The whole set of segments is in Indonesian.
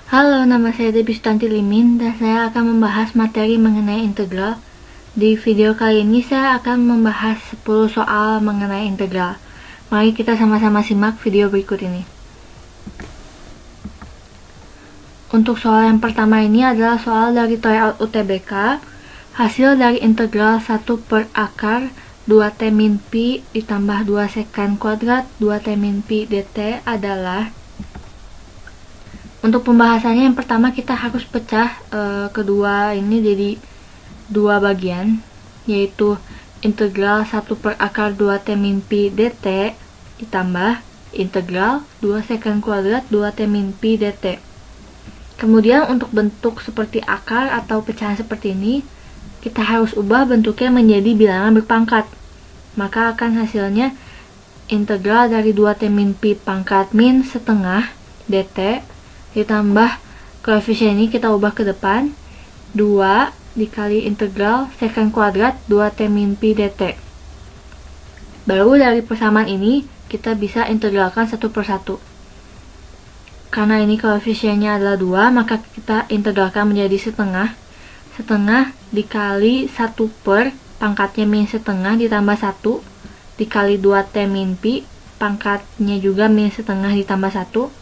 Halo, nama saya Debbie Sutanti Limin dan saya akan membahas materi mengenai integral. Di video kali ini saya akan membahas 10 soal mengenai integral. Mari kita sama-sama simak video berikut ini. Untuk soal yang pertama ini adalah soal dari tryout UTBK. Hasil dari integral 1 per akar 2T min Pi ditambah 2 sekan kuadrat 2T min Pi dt adalah. Untuk pembahasannya yang pertama kita harus pecah kedua ini jadi dua bagian, yaitu integral 1 per akar 2T min Pi dt ditambah integral 2 sekan kuadrat 2T min Pi dt. Kemudian untuk bentuk seperti akar atau pecahan seperti ini, kita harus ubah bentuknya menjadi bilangan berpangkat. Maka akan hasilnya integral dari 2T min Pi pangkat min setengah dt ditambah koefisien ini kita ubah ke depan 2 dikali integral sekan kuadrat 2T min Pi dt. Baru dari persamaan ini kita bisa integralkan satu per satu. Karena ini koefisiennya adalah 2, maka kita integralkan menjadi setengah. Setengah dikali 1 per pangkatnya min setengah ditambah 1 dikali 2T min Pi pangkatnya juga min setengah ditambah 1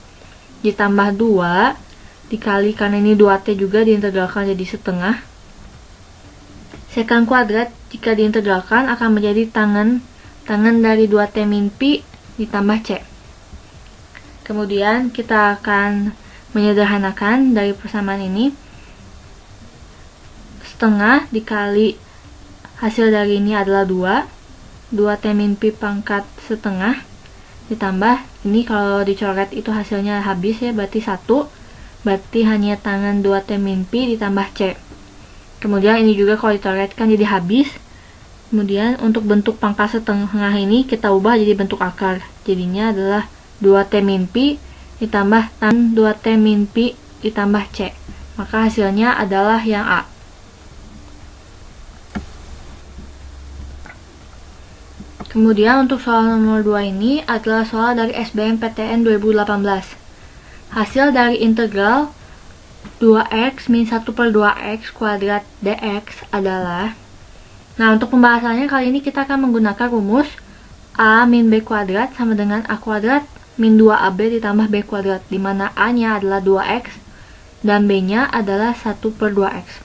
ditambah 2 dikali, karena ini 2T juga diintegralkan jadi setengah. Sekan kuadrat jika diintegralkan akan menjadi tangan dari 2T min Pi ditambah C. Kemudian kita akan menyederhanakan dari persamaan ini. Setengah dikali hasil dari ini adalah 2T min Pi pangkat setengah ditambah ini, kalau dicoret itu hasilnya habis ya, berarti 1, berarti hanya tangan 2T min Pi ditambah C. Kemudian ini juga kalau dicoretkan jadi habis. Kemudian untuk bentuk pangkat setengah ini kita ubah jadi bentuk akar, jadinya adalah 2T min Pi ditambah tangan 2T min Pi ditambah C. Maka hasilnya adalah yang A. Kemudian untuk soal nomor 2 ini adalah soal dari SBMPTN 2018. Hasil dari integral 2x min 1 per 2x kuadrat dx adalah. Nah, untuk pembahasannya kali ini kita akan menggunakan rumus A min B kuadrat sama dengan A kuadrat min 2AB ditambah B kuadrat, di mana A nya adalah 2x dan B nya adalah 1 per 2x.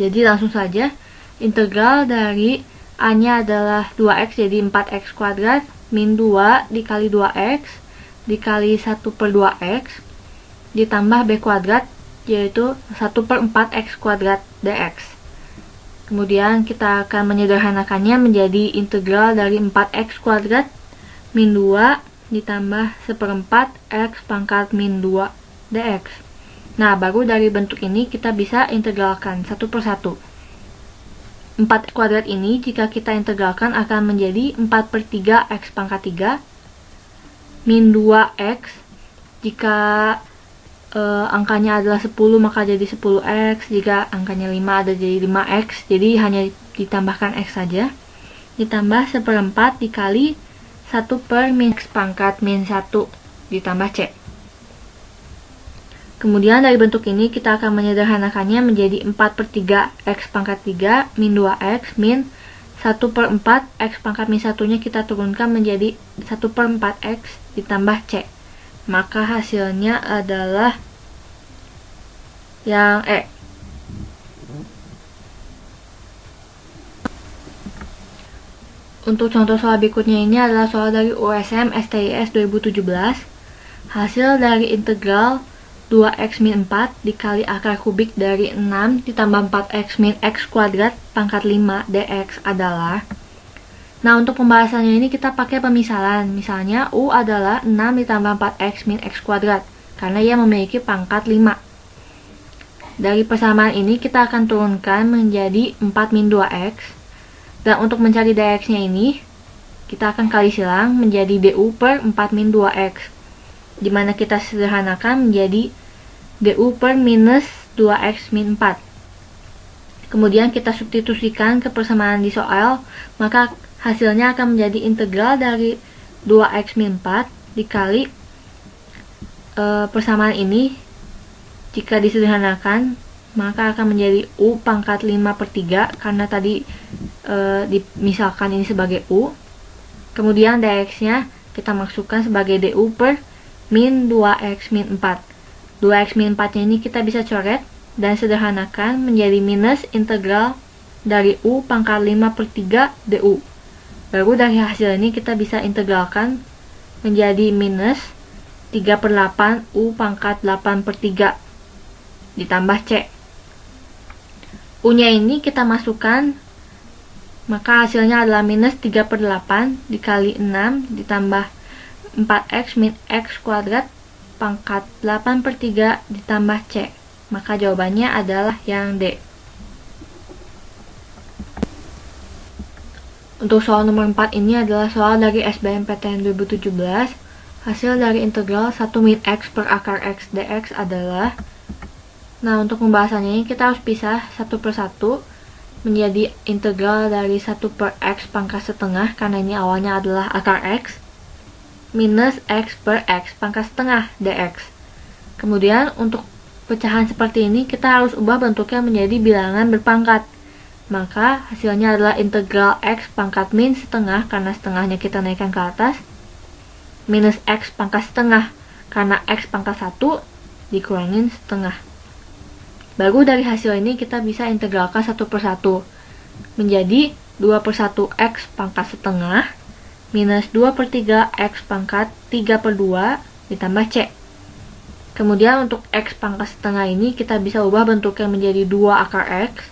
Jadi langsung saja integral dari A nya adalah 2x jadi 4x kuadrat min 2 dikali 2x dikali 1 per 2x ditambah B kuadrat yaitu 1 per 4x kuadrat dx. Kemudian kita akan menyederhanakannya menjadi integral dari 4x kuadrat min 2 ditambah 1/4 x pangkat min 2 dx. Nah, baru dari bentuk ini kita bisa integralkan satu per satu. 4 kuadrat ini jika kita integralkan akan menjadi 4 per 3 x pangkat 3 min 2x. Jika angkanya adalah 10 maka jadi 10x, jika angkanya 5 ada jadi 5x, jadi hanya ditambahkan x saja, ditambah 1/4 dikali 1 per min x pangkat min 1 ditambah c. Kemudian dari bentuk ini kita akan menyederhanakannya menjadi 4 per 3 x pangkat 3 min 2x min 1 per 4 x pangkat min 1 nya kita turunkan menjadi 1 per 4x ditambah c. Maka hasilnya adalah yang E. Untuk contoh soal berikutnya ini adalah soal dari USM STIS 2017. Hasil dari integral 2x min 4 dikali akar kubik dari 6 ditambah 4x min x kuadrat pangkat 5 dx adalah. Nah, untuk pembahasannya ini kita pakai pemisalan. Misalnya U adalah 6 ditambah 4x min x kuadrat karena ia memiliki pangkat 5. Dari persamaan ini kita akan turunkan menjadi 4 min 2x. Dan untuk mencari dx nya ini kita akan kali silang menjadi du per 4 min 2x, dimana kita sederhanakan menjadi du per minus 2x min 4. Kemudian kita substitusikan ke persamaan di soal, maka hasilnya akan menjadi integral dari 2x min 4 dikali persamaan ini Jika disederhanakan, maka akan menjadi U pangkat 5/3 karena tadi misalkan ini sebagai U. Kemudian dx-nya kita masukkan sebagai du per min 2x min 4. 2x min 4-nya ini kita bisa coret dan sederhanakan menjadi minus integral dari U pangkat 5/3 du. Baru dari hasil ini kita bisa integralkan menjadi minus 3/8 U pangkat 8/3 ditambah C. U-nya ini kita masukkan, maka hasilnya adalah minus 3/8 dikali 6 ditambah 4x min x kuadrat pangkat 8/3 ditambah C. Maka jawabannya adalah yang D. Untuk soal nomor 4 ini adalah soal dari SBMPTN 2017. Hasil dari integral 1 min x per akar x dx adalah, nah untuk pembahasannya ini kita harus pisah satu per satu menjadi integral dari 1 per x pangkat setengah, karena ini awalnya adalah akar x, minus x per x pangkat setengah dx. Kemudian untuk pecahan seperti ini kita harus ubah bentuknya menjadi bilangan berpangkat. Maka hasilnya adalah integral x pangkat min setengah, karena setengahnya kita naikkan ke atas, minus x pangkat setengah, karena x pangkat 1 dikurangin setengah. Baru dari hasil ini kita bisa integralkan satu per satu menjadi 2/1 x pangkat setengah minus 2/3 x pangkat 3/2 ditambah C. Kemudian untuk x pangkat setengah ini kita bisa ubah bentuknya menjadi 2 akar x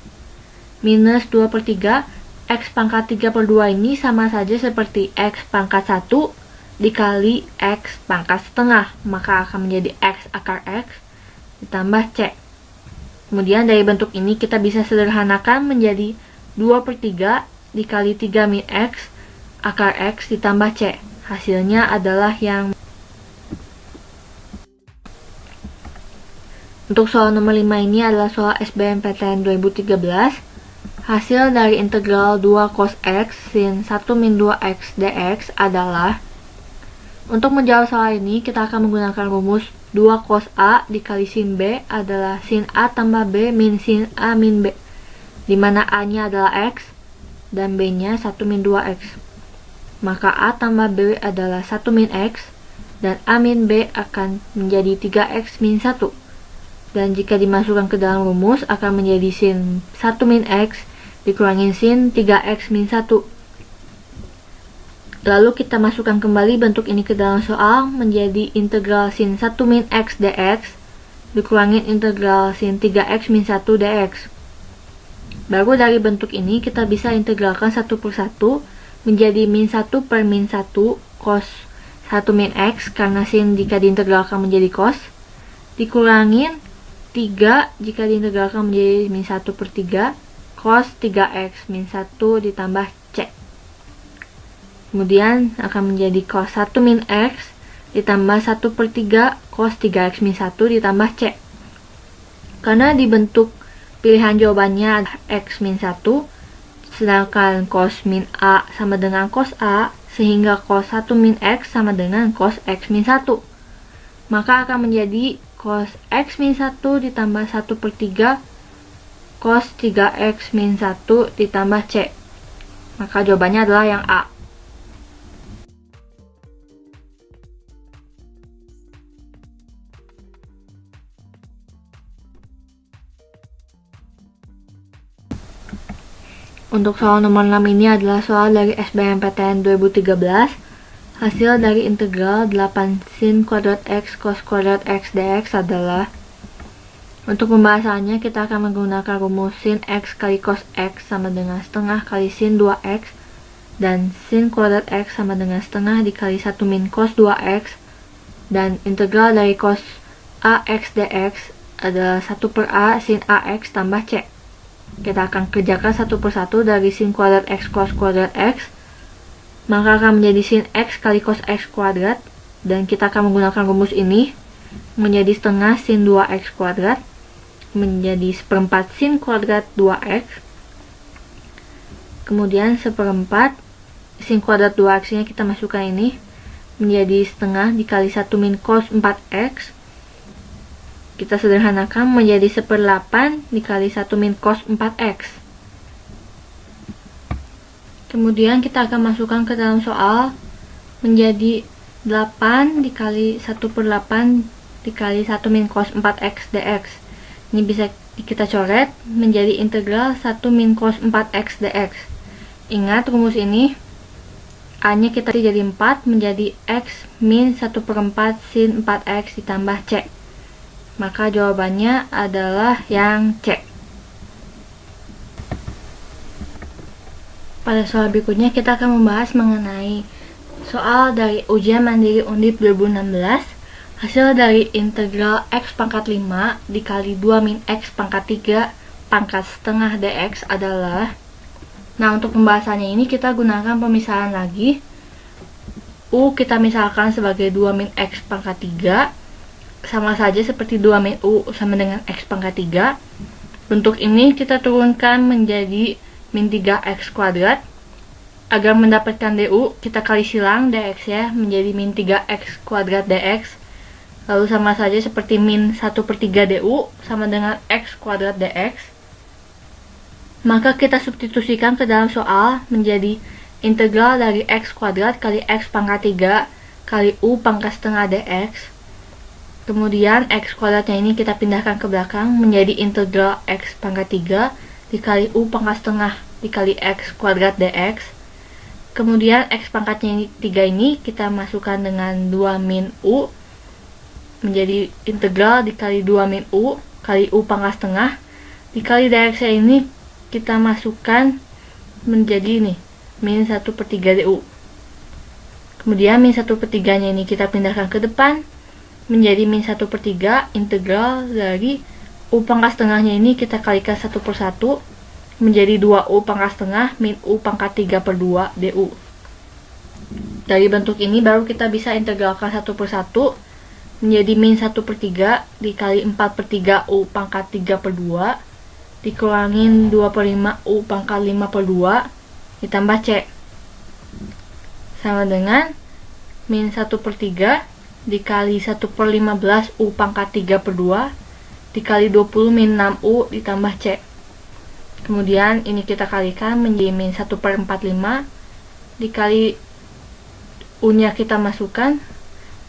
minus 2/3 x pangkat 3/2 ini sama saja seperti x pangkat 1 dikali x pangkat setengah, maka akan menjadi x akar x ditambah C. Kemudian dari bentuk ini kita bisa sederhanakan menjadi 2/3 dikali 3 min x akar x ditambah C. Hasilnya adalah yang. Untuk soal nomor 5 ini adalah soal SBMPTN 2013. Hasil dari integral 2 cos x sin 1 min 2x dx adalah, untuk menjawab soal ini kita akan menggunakan rumus 2 cos A dikali sin B adalah sin A tambah B min sin A min B, di mana A-nya adalah X dan B-nya 1 min 2X. Maka A tambah B adalah 1 min X dan A min B akan menjadi 3X min 1. Dan jika dimasukkan ke dalam rumus akan menjadi sin 1 min X dikurangin sin 3X min 1. Lalu kita masukkan kembali bentuk ini ke dalam soal menjadi integral sin 1 min x dx dikurangin integral sin 3x min 1 dx. Baru dari bentuk ini kita bisa integralkan satu per satu menjadi min 1 per min 1 cos 1 min x, karena sin jika diintegralkan menjadi cos, dikurangin 3 jika diintegralkan menjadi min 1 per 3 cos 3x min 1 ditambah C. Kemudian akan menjadi cos 1 min x ditambah 1 per 3 cos 3x min 1 ditambah C. Karena dibentuk pilihan jawabannya x min 1, sedangkan cos min A sama dengan cos A, sehingga cos 1 min x sama dengan cos x min 1. Maka akan menjadi cos x min 1 ditambah 1 per 3 cos 3x min 1 ditambah C. Maka jawabannya adalah yang A. Untuk soal nomor 6 ini adalah soal dari SBMPTN 2013. Hasil dari integral 8 sin kuadrat x cos kuadrat x dx adalah, untuk pembahasannya kita akan menggunakan rumus sin x kali cos x sama dengan setengah kali sin 2x, dan sin kuadrat x sama dengan setengah dikali 1 min cos 2x, dan integral dari cos ax dx adalah 1 per a sin ax tambah c. Kita akan kerjakan satu per satu dari sin kuadrat x cos kuadrat x, maka akan menjadi sin x kali cos x kuadrat, dan kita akan menggunakan rumus ini menjadi setengah sin 2x kuadrat menjadi seperempat sin kuadrat 2x, kemudian seperempat sin kuadrat 2x nya kita masukkan ini menjadi setengah dikali 1 min cos 4x Kita sederhanakan menjadi 1/8 dikali 1 min cos 4x. Kemudian kita akan masukkan ke dalam soal menjadi 8 dikali 1/8 dikali 1 min cos 4x dx. Ini bisa kita coret menjadi integral 1 min cos 4x dx. Ingat rumus ini, A-nya kita jadi 4 menjadi X min 1/4 sin 4X ditambah C. Maka jawabannya adalah yang C. Pada soal berikutnya kita akan membahas mengenai soal dari ujian mandiri Undip 2016. Hasil dari integral X pangkat 5 dikali 2 min X pangkat 3 pangkat setengah dx adalah. Nah, untuk pembahasannya ini kita gunakan pemisahan lagi. U kita misalkan sebagai 2 min X pangkat 3. Sama saja seperti 2 min U sama dengan X pangkat 3. Bentuk ini kita turunkan menjadi min 3X kuadrat. Agar mendapatkan DU, kita kali silang dx ya, menjadi min 3X kuadrat dx. Lalu sama saja seperti min 1/3 DU sama dengan X kuadrat dx. Maka kita substitusikan ke dalam soal menjadi integral dari X kuadrat kali X pangkat 3 kali U pangkat setengah dx. Kemudian X kuadratnya ini kita pindahkan ke belakang menjadi integral X pangkat 3 dikali U pangkat setengah dikali X kuadrat dx. Kemudian X pangkatnya ini 3 ini kita masukkan dengan 2 min U menjadi integral dikali 2 min U kali U pangkat setengah dikali dx ini kita masukkan menjadi ini min 1/3 DU. Kemudian min 1/3 nya ini kita pindahkan ke depan menjadi min 1/3 integral dari U pangkat setengahnya ini kita kalikan 1/1 menjadi 2U pangkat setengah min U pangkat 3/2 DU. Dari bentuk ini baru kita bisa integralkan 1/1 menjadi min 1/3 dikali 4/3 U pangkat 3/2 dikurangin 2/5 U pangkat 5/2 ditambah C. Sama dengan min 1/3 dikali 1/15 U pangkat 3/2 dikali 20 min 6U ditambah C. Kemudian ini kita kalikan menjadi min 1/45 dikali U nya kita masukkan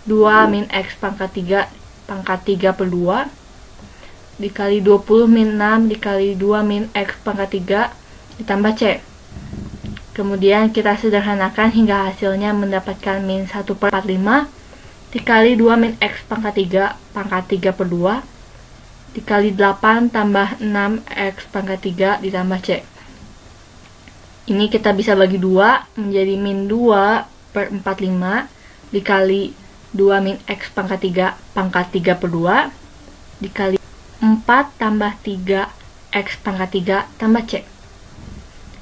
2 min X pangkat 3 pangkat 3/2 dikali 20 min 6 dikali 2 min X pangkat 3 ditambah C. Kemudian kita sederhanakan hingga hasilnya mendapatkan min 1/45 dikali 2 min X pangkat 3 pangkat 3/2 dikali 8 tambah 6 X pangkat 3 ditambah C. Ini kita bisa bagi 2 menjadi min 2/45 dikali 2 min X pangkat 3 pangkat 3/2 dikali 4 tambah 3 X pangkat 3 tambah C.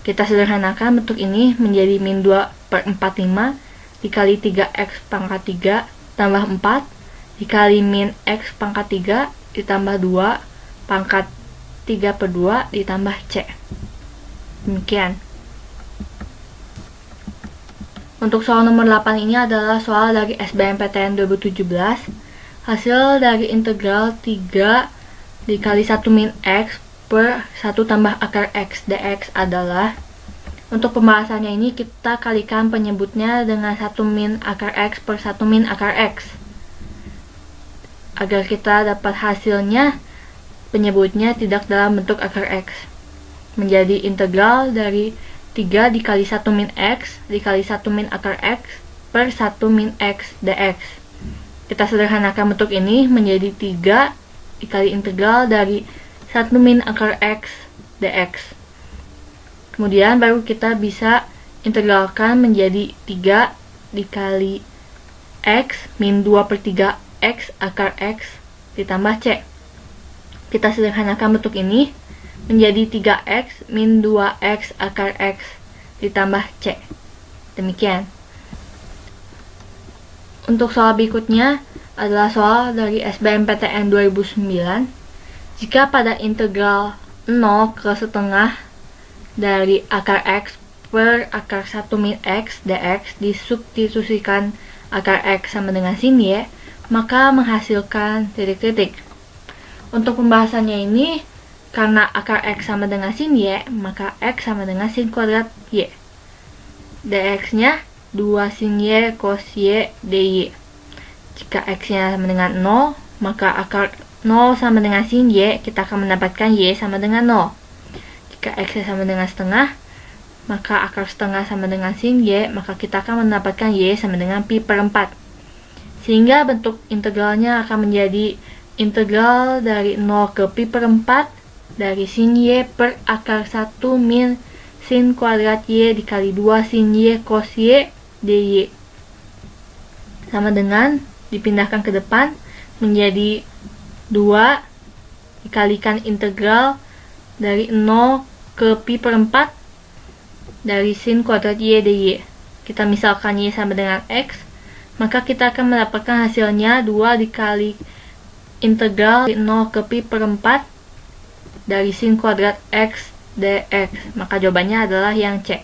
Kita sederhanakan bentuk ini menjadi min 2/45 dikali 3X pangkat 3 tambah 4 dikali min X pangkat 3 ditambah 2 pangkat 3/2 ditambah C. Demikian. Untuk soal nomor 8 ini adalah soal dari SBMPTN 2017. Hasil dari integral 3 dikali 1 min X per 1 tambah akar X dx adalah. Untuk pembahasannya ini kita kalikan penyebutnya dengan 1 min akar X per 1 min akar X. Agar kita dapat hasilnya, penyebutnya tidak dalam bentuk akar X. Menjadi integral dari 3 dikali 1 min X dikali 1 min akar X per 1 min X dx. Kita sederhanakan bentuk ini menjadi 3 dikali integral dari 1 min akar X dx. Kemudian baru kita bisa integralkan menjadi 3 dikali X min 2/3 X akar X ditambah C. Kita sederhanakan bentuk ini menjadi 3X min 2X akar X ditambah C. Demikian. Untuk soal berikutnya adalah soal dari SBMPTN 2009. Jika pada integral 0 ke setengah dari akar X per akar 1 min X dx disubstitusikan akar X sama dengan sin Y, maka menghasilkan titik-titik. Untuk pembahasannya ini, karena akar X sama dengan sin Y, maka X sama dengan sin kuadrat Y. dx-nya 2 sin Y cos Y dy. Jika X-nya sama dengan 0, maka akar 0 sama dengan sin Y, kita akan mendapatkan Y sama dengan 0. Jika X-nya sama dengan setengah, maka akar setengah sama dengan sin Y, maka kita akan mendapatkan Y sama dengan pi per 4. Sehingga bentuk integralnya akan menjadi integral dari 0 ke pi per 4 dari sin Y per akar 1 min sin kuadrat Y dikali 2 sin Y cos Y dy. Sama dengan dipindahkan ke depan menjadi 2 dikalikan integral dari 0 ke pi per 4 dari sin kuadrat Y dy. Kita misalkan Y sama dengan X, maka kita akan mendapatkan hasilnya 2 dikali integral dari 0 ke pi per 4 dari sin kuadrat X dx. Maka jawabannya adalah yang C.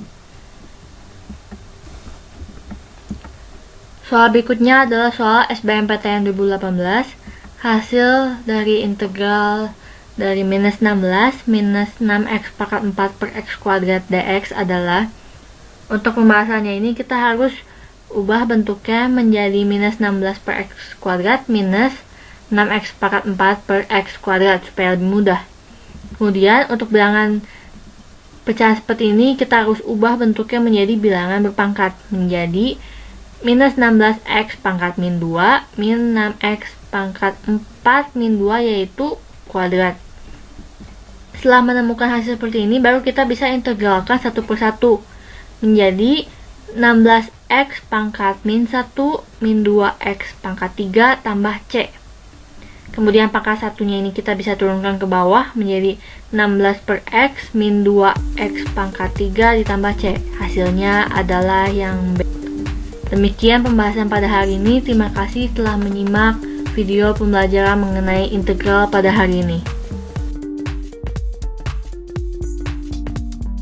Soal berikutnya adalah soal SBMPTN 2018. Hasil dari integral dari minus 16 minus 6x pangkat 4 per x kuadrat dx adalah, untuk pembahasannya ini kita harus ubah bentuknya menjadi minus 16 per x kuadrat minus 6x pangkat 4 per x kuadrat supaya lebih mudah. Kemudian untuk bilangan pecahan seperti ini kita harus ubah bentuknya menjadi bilangan berpangkat, menjadi minus 16x pangkat min 2 min 6x pangkat 4 min 2 yaitu kuadrat. Setelah menemukan hasil seperti ini, baru kita bisa integralkan satu persatu menjadi 16x pangkat min 1 min 2x pangkat 3 tambah C. Kemudian pangkat satunya ini kita bisa turunkan ke bawah menjadi 16 per x min 2x pangkat 3 ditambah C. Hasilnya adalah yang B. Demikian pembahasan pada hari ini. Terima kasih telah menyimak video pembelajaran mengenai integral pada hari ini.